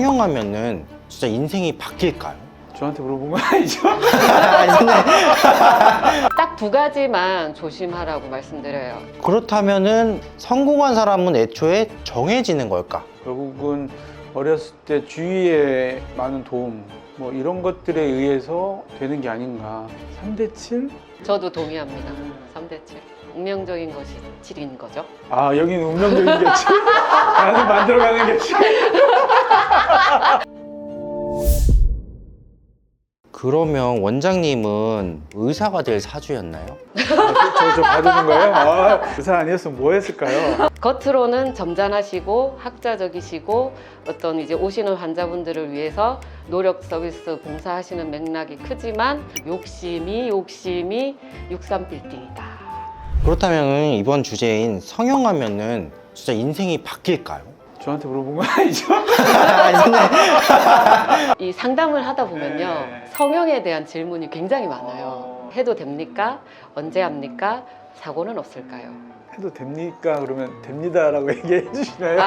성형하면은 진짜 인생이 바뀔까요? 저한테 물어본 거 아니죠? 딱 두 가지만 조심하라고 말씀드려요. 그렇다면은 성공한 사람은 애초에 정해지는 걸까? 결국은 어렸을 때 주위에 많은 도움 뭐 이런 것들에 의해서 되는 게 아닌가. 3대 7? 저도 동의합니다. 3대 7. 운명적인 것이 7인 거죠. 아, 여기는 운명적인 게 7? 나는 만들어가는 게 7? 그러면 원장님은 의사가 될 사주였나요? 저 받는 거예요? 아, 의사 아니었으면 뭐 했을까요? 겉으로는 점잖으시고 학자적이시고 어떤 이제 오시는 환자분들을 위해서 노력 서비스 봉사하시는 맥락이 크지만 욕심이 63빌딩이다. 그렇다면 이번 주제인 성형하면은 진짜 인생이 바뀔까요? 저한테 물어본 거 아니죠? 이 상담을 하다 보면요, 네. 성형에 대한 질문이 굉장히 많아요. 해도 됩니까? 언제 합니까? 사고는 없을까요? 해도 됩니까? 그러면 됩니다라고 얘기해 주시나요?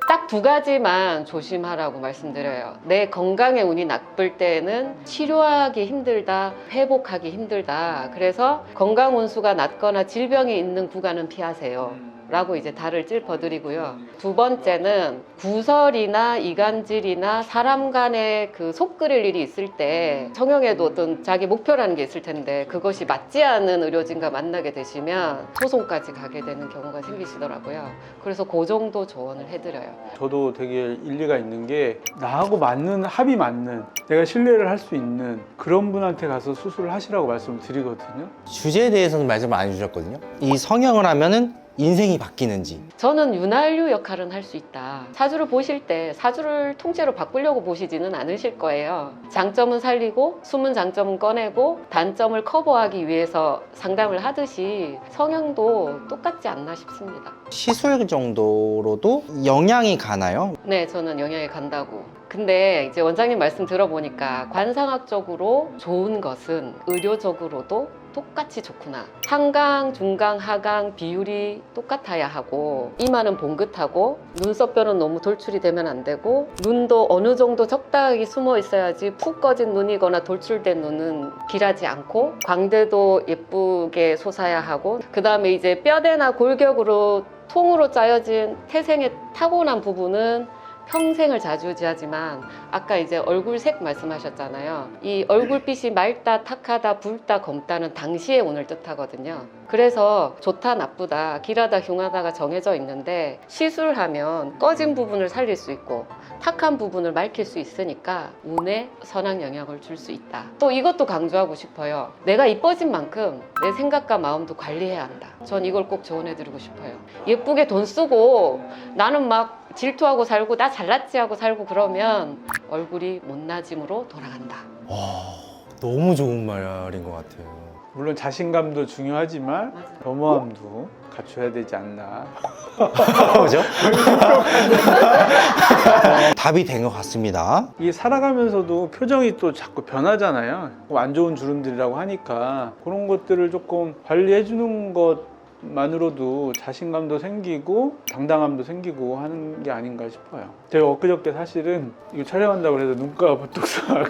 딱 두 가지만 조심하라고 말씀드려요. 내 건강의 운이 나쁠 때는 치료하기 힘들다, 회복하기 힘들다. 그래서 건강 운수가 낮거나 질병이 있는 구간은 피하세요. 라고 이제 달을 찔퍼드리고요. 두 번째는 구설이나 이간질이나 사람 간에 그 속 끓일 일이 있을 때 성형에도 어떤 자기 목표라는 게 있을 텐데 그것이 맞지 않은 의료진과 만나게 되시면 소송까지 가게 되는 경우가 생기시더라고요. 그래서 그 정도 조언을 해드려요. 저도 되게 일리가 있는 게 나하고 맞는, 합이 맞는, 내가 신뢰를 할 수 있는 그런 분한테 가서 수술을 하시라고 말씀을 드리거든요. 주제에 대해서는 말씀을 안 해주셨거든요. 이 성형을 하면은 인생이 바뀌는지. 저는 윤활유 역할은 할 수 있다. 사주를 보실 때 사주를 통째로 바꾸려고 보시지는 않으실 거예요. 장점은 살리고 숨은 장점은 꺼내고 단점을 커버하기 위해서 상담을 하듯이 성형도 똑같지 않나 싶습니다. 시술 정도로도 영향이 가나요? 네, 저는 영향이 간다고. 근데 이제 원장님 말씀 들어보니까 관상학적으로 좋은 것은 의료적으로도 똑같이 좋구나. 상강, 중강, 하강 비율이 똑같아야 하고 이마는 봉긋하고 눈썹뼈는 너무 돌출이 되면 안 되고 눈도 어느 정도 적당하게 숨어 있어야지 푹 꺼진 눈이거나 돌출된 눈은 길하지 않고 광대도 예쁘게 솟아야 하고 그 다음에 이제 뼈대나 골격으로 통으로 짜여진 태생의 타고난 부분은 평생을 좌지우지하지만 아까 이제 얼굴색 말씀하셨잖아요. 이 얼굴빛이 맑다, 탁하다, 붉다, 검다는 당시의 운을 뜻하거든요. 그래서 좋다, 나쁘다, 길하다, 흉하다가 정해져 있는데 시술하면 꺼진 부분을 살릴 수 있고 탁한 부분을 맑힐 수 있으니까 운에 선한 영향을 줄 수 있다. 또 이것도 강조하고 싶어요. 내가 이뻐진 만큼 내 생각과 마음도 관리해야 한다. 전 이걸 꼭 조언해드리고 싶어요. 예쁘게 돈 쓰고 나는 막 질투하고 살고 나 잘났지 하고 살고 그러면 얼굴이 못나짐으로 돌아간다. 와, 너무 좋은 말인 것 같아요. 물론 자신감도 중요하지만 겸허함도 갖춰야 되지 않나. 그죠? 답이 된 것 같습니다. 이게 살아가면서도 표정이 또 자꾸 변하잖아요. 안 좋은 주름들이라고 하니까 그런 것들을 조금 관리해 주는 것만으로도 자신감도 생기고 당당함도 생기고 하는 게 아닌가 싶어요. 제가 엊그저께 사실은 이거 촬영한다고 해서 눈가 보톡스 하고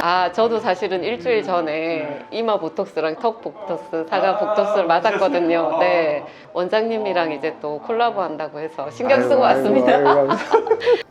아, 저도 사실은 일주일 전에 이마 보톡스랑 턱 보톡스, 사각 보톡스를 맞았거든요. 네, 원장님이랑 이제 또 콜라보 한다고 해서 신경 쓰고 왔습니다.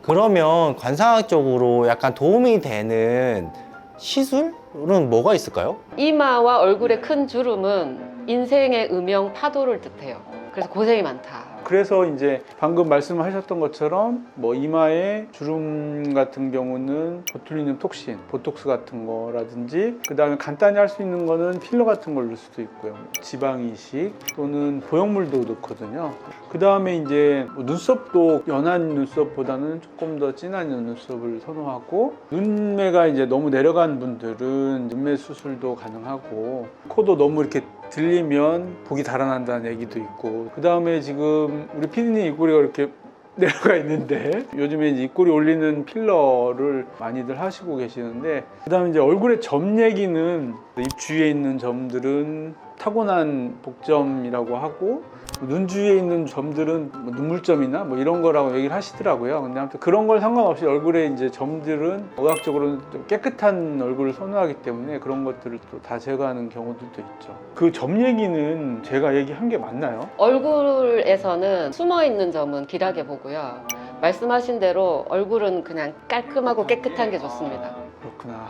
그러면 관상학적으로 약간 도움이 되는 시술은 뭐가 있을까요? 이마와 얼굴의 큰 주름은 인생의 음영 파도를 뜻해요. 그래서 고생이 많다. 그래서 이제 방금 말씀하셨던 것처럼 뭐 이마에 주름 같은 경우는 보툴리눔 톡신, 보톡스 같은 거라든지 그 다음에 간단히 할 수 있는 거는 필러 같은 걸 넣을 수도 있고요. 지방 이식 또는 보형물도 넣거든요. 그 다음에 이제 뭐 눈썹도 연한 눈썹보다는 조금 더 진한 눈썹을 선호하고 눈매가 이제 너무 내려간 분들은 눈매 수술도 가능하고 코도 너무 이렇게 들리면 복이 달아난다는 얘기도 있고 그 다음에 지금 우리 피디님 입꼬리가 이렇게 내려가 있는데 요즘에 이제 입꼬리 올리는 필러를 많이들 하시고 계시는데 그 다음에 이제 얼굴에 점 얘기는 입 주위에 있는 점들은 타고난 복점이라고 하고 눈 주위에 있는 점들은 뭐 눈물점이나 뭐 이런 거라고 얘기를 하시더라고요. 근데 아무튼 그런 걸 상관없이 얼굴에 이제 점들은 의학적으로는 좀 깨끗한 얼굴을 선호하기 때문에 그런 것들을 또 다 제거하는 경우들도 있죠. 그 점 얘기는 제가 얘기한 게 맞나요? 얼굴에서는 숨어 있는 점은 길하게 보고요. 말씀하신 대로 얼굴은 그냥 깔끔하고 깨끗한 게 좋습니다. 그렇구나.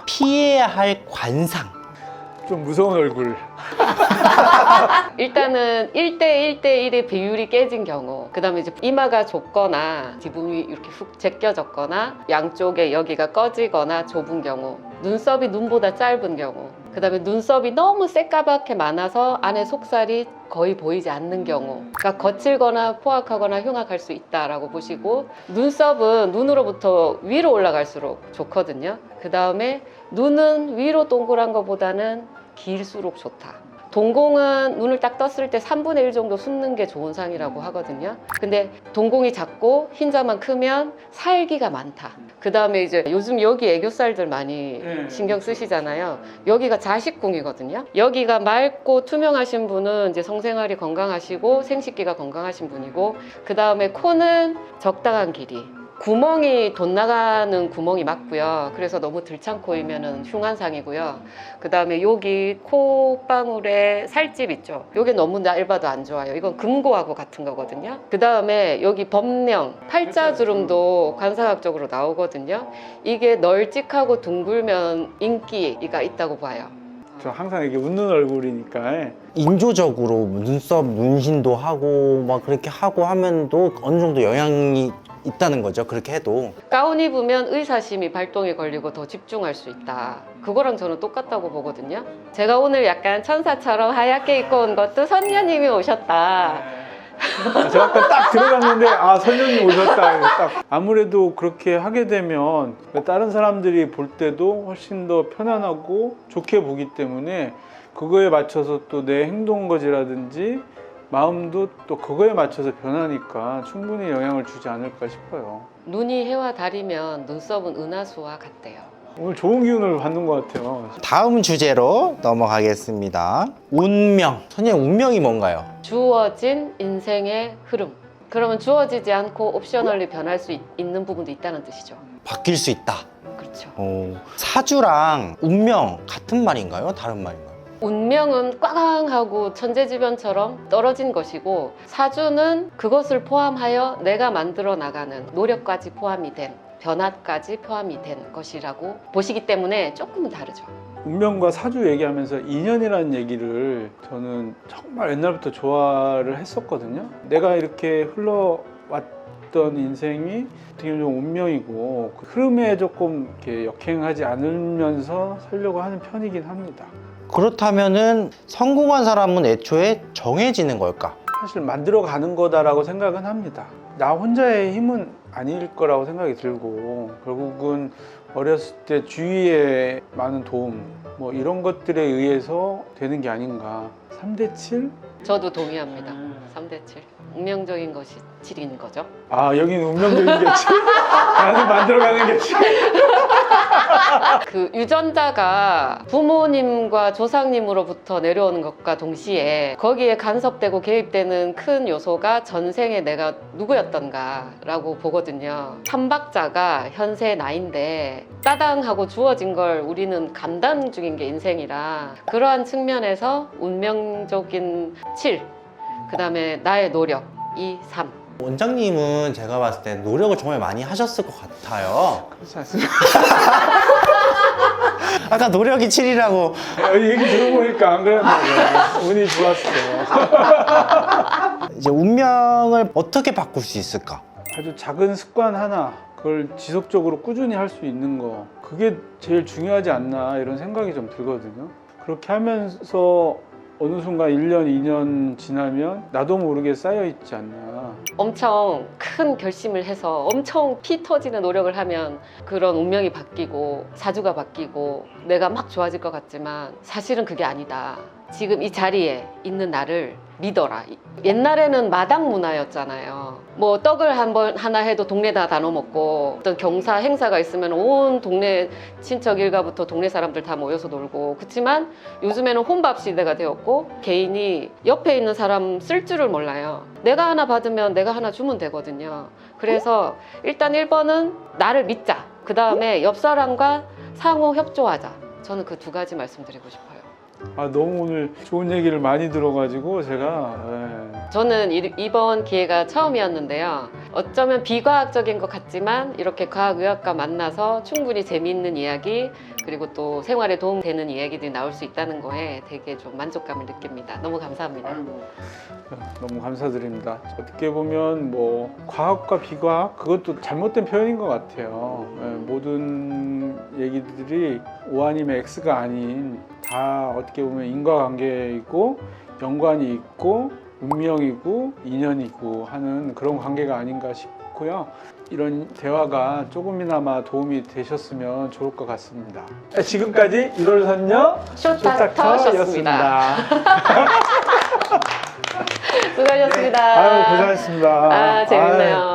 피해야 할 관상. 좀 무서운 얼굴. 일단은 1대1대1의 비율이 깨진 경우, 그 다음에 이제 이마가 좁거나 지붕이 이렇게 훅 제껴졌거나 양쪽에 여기가 꺼지거나 좁은 경우, 눈썹이 눈보다 짧은 경우, 그 다음에 눈썹이 너무 새까맣게 많아서 안에 속살이 거의 보이지 않는 경우, 그러니까 거칠거나 포악하거나 흉악할 수 있다라고 보시고, 눈썹은 눈으로부터 위로 올라갈수록 좋거든요. 그 다음에 눈은 위로 동그란 것보다는 길수록 좋다. 동공은 눈을 딱 떴을 때 3분의 1 정도 숫는 게 좋은 상이라고 하거든요. 근데 동공이 작고 흰자만 크면 살기가 많다. 그 다음에 이제 요즘 여기 애교살들 많이 신경 쓰시잖아요. 여기가 자식궁이거든요. 여기가 맑고 투명하신 분은 이제 성생활이 건강하시고 생식기가 건강하신 분이고, 그 다음에 코는 적당한 길이. 구멍이 돈 나가는 구멍이 맞고요. 그래서 너무 들창코이면은 흉한 상이고요. 그 다음에 여기 콧방울에 살집 있죠. 이게 너무 얇아도 안 좋아요. 이건 금고하고 같은 거거든요. 그 다음에 여기 범령, 팔자주름도 관상학적으로 나오거든요. 이게 널찍하고 둥글면 인기가 있다고 봐요. 저 항상 이게 웃는 얼굴이니까 인조적으로 눈썹 문신도 하고 막 그렇게 하고 하면 또 어느 정도 영향이 있다는 거죠. 그렇게 해도. 가운 입으면 의사심이 발동이 걸리고 더 집중할 수 있다. 그거랑 저는 똑같다고 보거든요. 제가 오늘 약간 천사처럼 하얗게 입고 온 것도 선녀님이 오셨다. 제가 아까 딱 들어갔는데 아 선생님 오셨다. 딱 아무래도 그렇게 하게 되면 다른 사람들이 볼 때도 훨씬 더 편안하고 좋게 보기 때문에 그거에 맞춰서 또 내 행동 거지라든지 마음도 또 그거에 맞춰서 변하니까 충분히 영향을 주지 않을까 싶어요. 눈이 해와 달이면 눈썹은 은하수와 같대요. 오늘 좋은 기운을 받는 것 같아요. 다음 주제로 넘어가겠습니다. 운명. 선생님, 운명이 뭔가요? 주어진 인생의 흐름. 그러면 주어지지 않고 옵셔널리 변할 수 있는 부분도 있다는 뜻이죠. 바뀔 수 있다. 그렇죠. 사주랑 운명 같은 말인가요? 다른 말인가요? 운명은 꽝하고 천재지변처럼 떨어진 것이고, 사주는 그것을 포함하여 내가 만들어 나가는 노력까지 포함이 된, 변화까지 포함이 된 것이라고 보시기 때문에 조금은 다르죠. 운명과 사주 얘기하면서 인연이라는 얘기를 저는 정말 옛날부터 좋아를 했었거든요. 내가 이렇게 흘러왔던 인생이 어떻게 보면 좀 운명이고 그 흐름에 조금 이렇게 역행하지 않으면서 살려고 하는 편이긴 합니다. 그렇다면은 성공한 사람은 애초에 정해지는 걸까? 사실 만들어가는 거다라고 생각은 합니다. 나 혼자의 힘은 아닐 거라고 생각이 들고 결국은 어렸을 때 주위에 많은 도움 뭐 이런 것들에 의해서 되는 게 아닌가. 3대7? 저도 동의합니다. 3대7. 운명적인 것이 7인 거죠. 아 여기는 운명적인 게 7? 나는 만들어가는 게 7? 그 유전자가 부모님과 조상님으로부터 내려오는 것과 동시에 거기에 간섭되고 개입되는 큰 요소가 전생에 내가 누구였던가라고 보거든요. 삼박자가 현세 나인데 따당하고 주어진 걸 우리는 감당 중인 게 인생이라, 그러한 측면에서 운명적인 7, 그 다음에 나의 노력 2, 3. 원장님은 제가 봤을 때 노력을 정말 많이 하셨을 것 같아요. 그렇지 않습니까? 아까 노력이 7이라고. 얘기 들어보니까 안 그랬는데 운이 좋았어요. 이제 운명을 어떻게 바꿀 수 있을까? 아주 작은 습관 하나 그걸 지속적으로 꾸준히 할 수 있는 거, 그게 제일 중요하지 않나 이런 생각이 좀 들거든요. 그렇게 하면서 어느 순간 1년, 2년 지나면 나도 모르게 쌓여있지 않나. 엄청 큰 결심을 해서 엄청 피 터지는 노력을 하면 그런 운명이 바뀌고 사주가 바뀌고 내가 막 좋아질 것 같지만 사실은 그게 아니다. 지금 이 자리에 있는 나를 믿어라. 옛날에는 마당 문화였잖아요. 뭐 떡을 하나 해도 동네 다 나눠 먹고, 어떤 경사 행사가 있으면 온 동네 친척 일가부터 동네 사람들 다 모여서 놀고. 그렇지만 요즘에는 혼밥 시대가 되었고, 개인이 옆에 있는 사람 쓸 줄을 몰라요. 내가 하나 받으면 내가 하나 주면 되거든요. 그래서 일단 1번은 나를 믿자. 그 다음에 옆 사람과 상호 협조하자. 저는 그 두 가지 말씀드리고 싶어요. 아, 너무 오늘 좋은 얘기를 많이 들어가지고 제가 저는 이번 기회가 처음이었는데요. 어쩌면 비과학적인 것 같지만 이렇게 과학의학과 만나서 충분히 재미있는 이야기, 그리고 또 생활에 도움되는 이야기들이 나올 수 있다는 거에 되게 좀 만족감을 느낍니다. 너무 감사합니다. 너무 감사드립니다. 어떻게 보면 뭐 과학과 비과학, 그것도 잘못된 표현인 것 같아요. 모든 얘기들이 O 아니면 X가 아닌, 다 어떻게 보면 인과관계이고 연관이 있고 운명이고 인연이고 하는 그런 관계가 아닌가 싶고요. 이런 대화가 조금이나마 도움이 되셨으면 좋을 것 같습니다. 지금까지 1월 선녀 쇼닥터였습니다. 수고하셨습니다. 아유, 고생하셨습니다. 재밌네요.